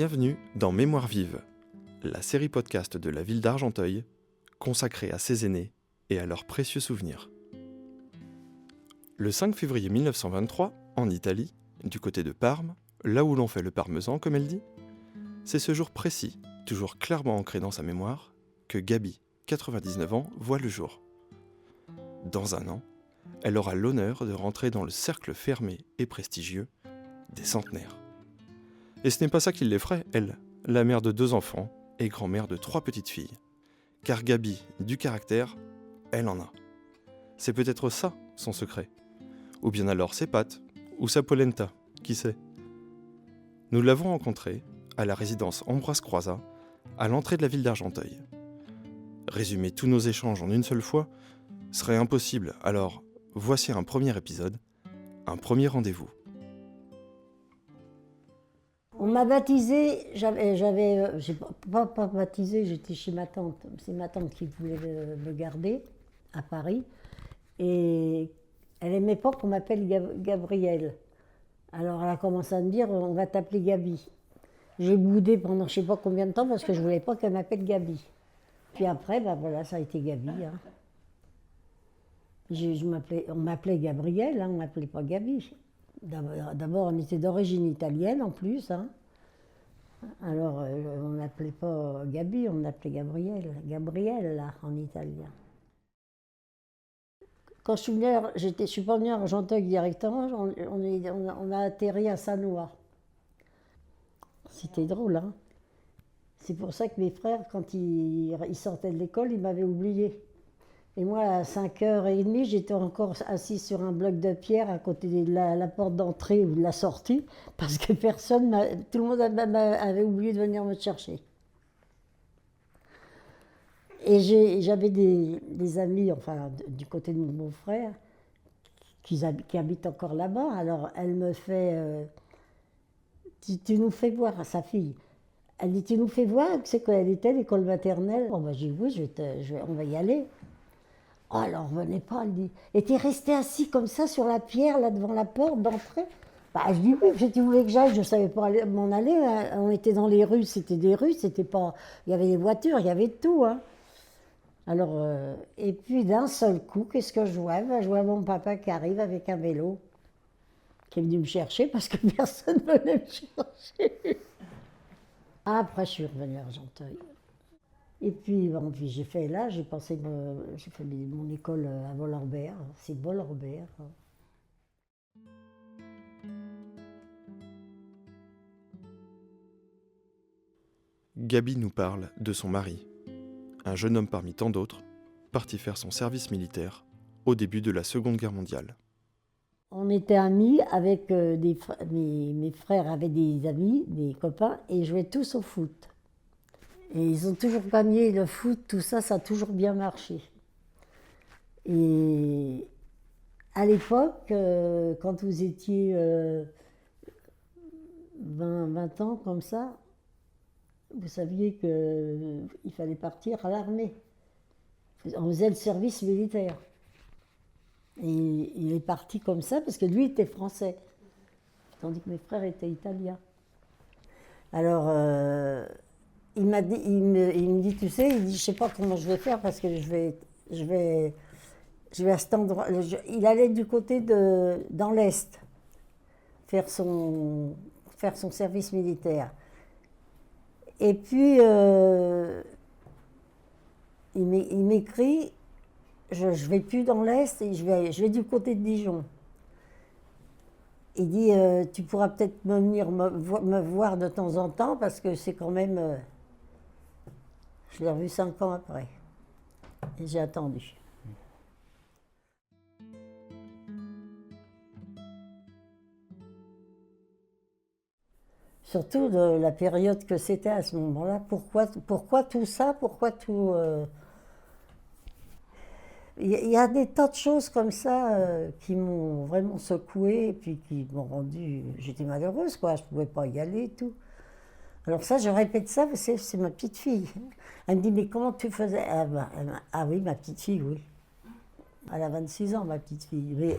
Bienvenue dans Mémoire vive, la série podcast de la ville d'Argenteuil, consacrée à ses aînés et à leurs précieux souvenirs. Le 5 février 1923, en Italie, du côté de Parme, là où l'on fait le parmesan comme elle dit, c'est ce jour précis, toujours clairement ancré dans sa mémoire, que Gabi, 99 ans, voit le jour. Dans un an, elle aura l'honneur de rentrer dans le cercle fermé et prestigieux des centenaires. Et ce n'est pas ça qui l'effraie, elle, la mère de 2 enfants et grand-mère de 3 petites filles. Car Gabi, du caractère, elle en a. C'est peut-être ça, son secret. Ou bien alors ses pâtes, ou sa polenta, qui sait. Nous l'avons rencontrée à la résidence Ambroise Croizat, à l'entrée de la ville d'Argenteuil. Résumer tous nos échanges en une seule fois serait impossible, alors voici un premier épisode, un premier rendez-vous. On m'a baptisée, j'ai pas baptisé, j'étais chez ma tante. C'est ma tante qui voulait me garder à Paris. Et elle aimait pas qu'on m'appelle Gabrielle. Alors elle a commencé à me dire, on va t'appeler Gabi. J'ai boudé pendant je sais pas combien de temps parce que je voulais pas qu'elle m'appelle Gabi. Puis après, voilà, ça a été Gabi. Hein. On m'appelait Gabrielle, hein, on m'appelait pas Gabi. D'abord, on était d'origine italienne en plus. Hein. Alors, on n'appelait pas Gabi, on appelait Gabrielle là, en italien. Quand je suis venue, je suis pas venue à Argenteuil directement, on a atterri à Sannois. C'était drôle, hein. C'est pour ça que mes frères, quand ils sortaient de l'école, ils m'avaient oublié. Et moi, à 5h30, j'étais encore assise sur un bloc de pierre à côté de la porte d'entrée ou de la sortie, parce que tout le monde avait oublié de venir me chercher. Et j'avais des amis, enfin, du côté de mon frère, qui habitent encore là-bas. Alors, elle me fait... tu nous fais voir à sa fille. Elle dit, tu nous fais voir, c'est quoi, elle était à l'école maternelle. Bon, j'ai dit, oui, on va y aller. Oh, alors, venez pas, elle dit. Et t'es resté assis comme ça sur la pierre, là, devant la porte d'entrée? Bah, je dis oui, si tu voulais que j'aille, je ne savais pas m'en aller. Hein. On était dans les rues, c'était des rues, c'était pas... Il y avait des voitures, il y avait tout, hein. Alors, et puis d'un seul coup, qu'est-ce que je vois? Je vois mon papa qui arrive avec un vélo, qui est venu me chercher parce que personne ne venait me chercher. Après, je suis revenue à Argenteuil. Et puis, j'ai fait mon école à Bollorber, c'est Bollorber. Gabi nous parle de son mari, un jeune homme parmi tant d'autres, parti faire son service militaire au début de la Seconde Guerre mondiale. On était amis avec mes frères avaient des amis, des copains, et ils jouaient tous au foot. Et ils ont toujours pas mis le foot, tout ça, ça a toujours bien marché. Et à l'époque, quand vous étiez 20 ans comme ça, vous saviez qu'il fallait partir à l'armée. On faisait le service militaire. Et il est parti comme ça parce que lui était français, tandis que mes frères étaient italiens. Alors, il me dit, tu sais, il dit, je sais pas comment je vais faire parce que je vais à cet endroit. Il allait du côté dans l'Est, faire son service militaire. Et puis, il m'écrit, je vais plus dans l'Est, et je vais du côté de Dijon. Il dit, tu pourras peut-être venir me voir de temps en temps, parce que c'est quand même... je l'ai revu 5 ans après. Et j'ai attendu. Surtout de la période que c'était à ce moment-là. Pourquoi tout ça? Pourquoi tout... Il y a des tas de choses comme ça qui m'ont vraiment secouée et puis qui m'ont rendue... J'étais malheureuse, quoi. Je ne pouvais pas y aller et tout. Alors ça, je répète ça, c'est ma petite fille. Elle me dit, mais comment tu faisais? Ah oui, ma petite fille, oui. Elle a 26 ans, ma petite fille. Mais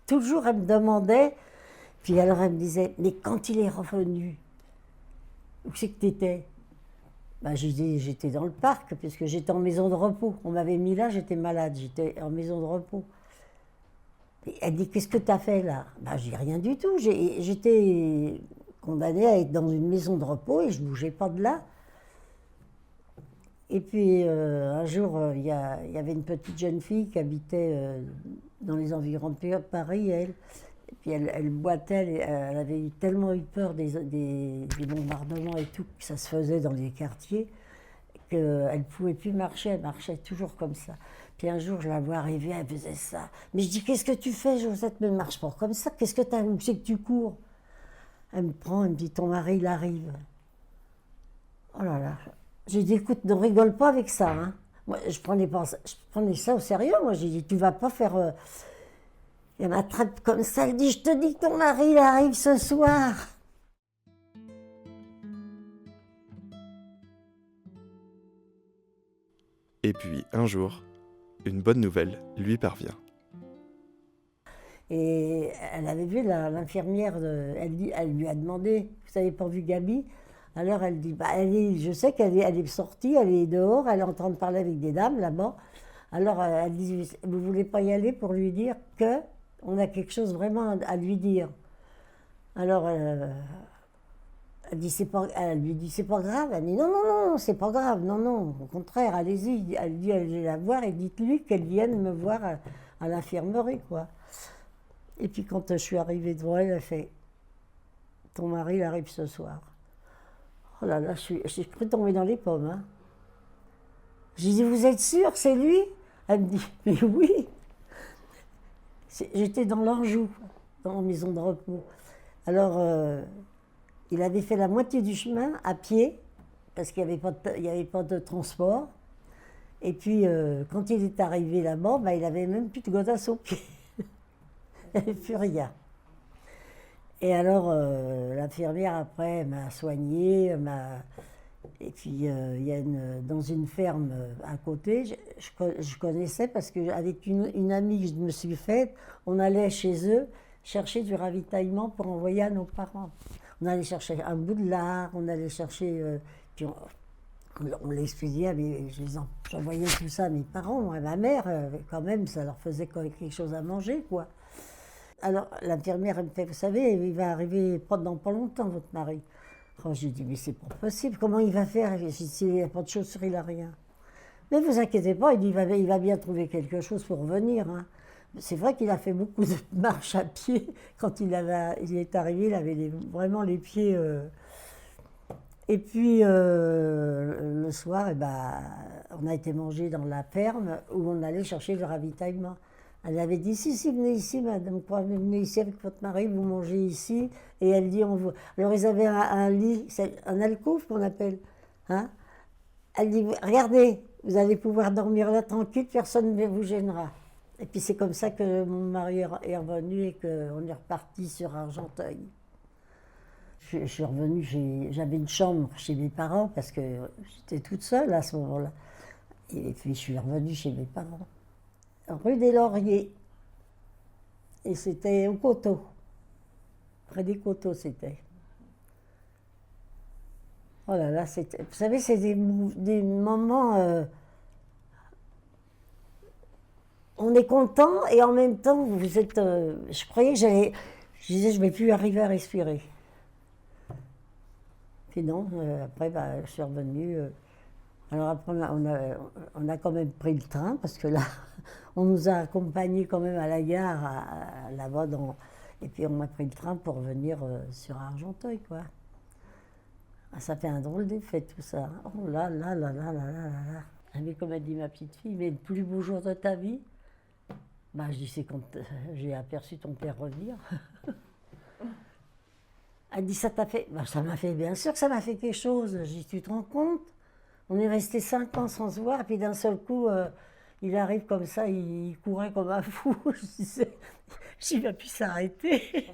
toujours, elle me demandait, puis alors elle me disait, mais quand il est revenu, où c'est que t'étais? Bah, j'ai dit, j'étais dans le parc, puisque j'étais en maison de repos. On m'avait mis là, j'étais malade, j'étais en maison de repos. Et elle dit, qu'est-ce que tu as fait là? Bah, j'ai rien du tout. J'étais condamnée à être dans une maison de repos et je ne bougeais pas de là. Et puis un jour, il y avait une petite jeune fille qui habitait dans les environs de Paris, elle. Et puis elle boitait, elle avait tellement eu peur des bombardements et tout, que ça se faisait dans les quartiers, qu'elle ne pouvait plus marcher, elle marchait toujours comme ça. Puis un jour, je la vois arriver, elle faisait ça. Mais je dis, qu'est-ce que tu fais, Josette? Mais marche pas comme ça, qu'est-ce que tu as, où c'est que tu cours? Elle me prend, elle me dit, ton mari, il arrive. Oh là là. J'ai dit, écoute, ne rigole pas avec ça. Hein. Moi, je prenais ça au sérieux. Moi, j'ai dit, tu vas pas faire... Elle m'attrape comme ça, elle dit, je te dis que ton mari, il arrive ce soir. Et puis, un jour, une bonne nouvelle lui parvient. Et elle avait vu l'infirmière, elle lui a demandé, vous n'avez pas vu Gabi? Alors elle dit, bah, je sais qu'elle est sortie, elle est dehors, elle est en train de parler avec des dames là-bas. Alors elle dit, vous ne voulez pas y aller pour lui dire qu'on a quelque chose vraiment à lui dire? Alors elle lui dit, c'est pas grave. Elle dit, non, non, non, c'est pas grave, non, non, au contraire, allez-y. Elle dit, allez la voir et dites-lui qu'elle vienne me voir à l'infirmerie, quoi. Et puis quand je suis arrivée devant elle, elle fait, ton mari, il arrive ce soir. Oh là là, j'ai cru tomber dans les pommes. Hein. J'ai dit, vous êtes sûr, c'est lui? Elle me dit, mais oui. J'étais dans l'Anjou, dans la maison de repos. Alors, il avait fait la moitié du chemin à pied, parce qu'il n'y avait pas de transport. Et puis, quand il est arrivé là-bas, bah, il n'avait même plus de godasse aux pieds. Il n'y avait plus rien. Et alors, l'infirmière, après, m'a soignée, et puis, il y a dans une ferme à côté, je connaissais parce qu'avec une amie que je me suis faite, on allait chez eux chercher du ravitaillement pour envoyer à nos parents. On allait chercher un bout de lard, on allait chercher... puis on l'expédiait, mais j'envoyais tout ça à mes parents, à ma mère, quand même, ça leur faisait quelque chose à manger, quoi. Alors l'infirmière elle me fait, vous savez, il va arriver dans pas longtemps, votre mari. Alors j'ai dit, mais c'est pas possible, comment il va faire? J'ai dit, s'il n'a pas de chaussures, il n'a rien. Mais vous inquiétez pas, il dit, il va bien trouver quelque chose pour venir. Hein. C'est vrai qu'il a fait beaucoup de marches à pied. Quand il est arrivé, il avait vraiment les pieds... Et puis le soir, eh ben, on a été manger dans la ferme où on allait chercher le ravitaillement. Elle avait dit, si, venez ici, madame, venez ici avec votre mari, vous mangez ici. Et elle dit, Alors ils avaient un lit, un alcôve qu'on appelle. Hein. Elle dit, regardez, vous allez pouvoir dormir là tranquille, personne ne vous gênera. Et puis c'est comme ça que mon mari est revenu et qu'on est reparti sur Argenteuil. Je suis revenue, j'avais une chambre chez mes parents parce que j'étais toute seule à ce moment-là. Et puis je suis revenue chez mes parents. Rue des Lauriers. Et c'était au Coteau. Près des Coteaux, c'était. Oh là là, vous savez, c'est des moments... on est content et en même temps, vous êtes... je croyais que je disais, je ne vais plus arriver à respirer. Puis non, après, bah, je suis revenue... Alors après, on a quand même pris le train, parce que là, on nous a accompagnés quand même à la gare, là-bas. Et puis on a pris le train pour venir sur Argenteuil, quoi. Ah, ça fait un drôle d'effet, tout ça. Oh là là là là là là là là. Mais comme a dit ma petite fille, mais le plus beau jour de ta vie? Bah, je dis, c'est quand j'ai aperçu ton père revenir. Elle dit, ça t'a fait? Bah, ça m'a fait, bien sûr que ça m'a fait quelque chose. Je dis, tu te rends compte? On est resté 5 ans sans se voir, et puis d'un seul coup, il arrive comme ça, il courait comme un fou. Je disais, il va plus s'arrêter.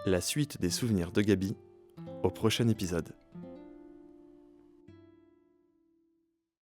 La suite des souvenirs de Gabi au prochain épisode.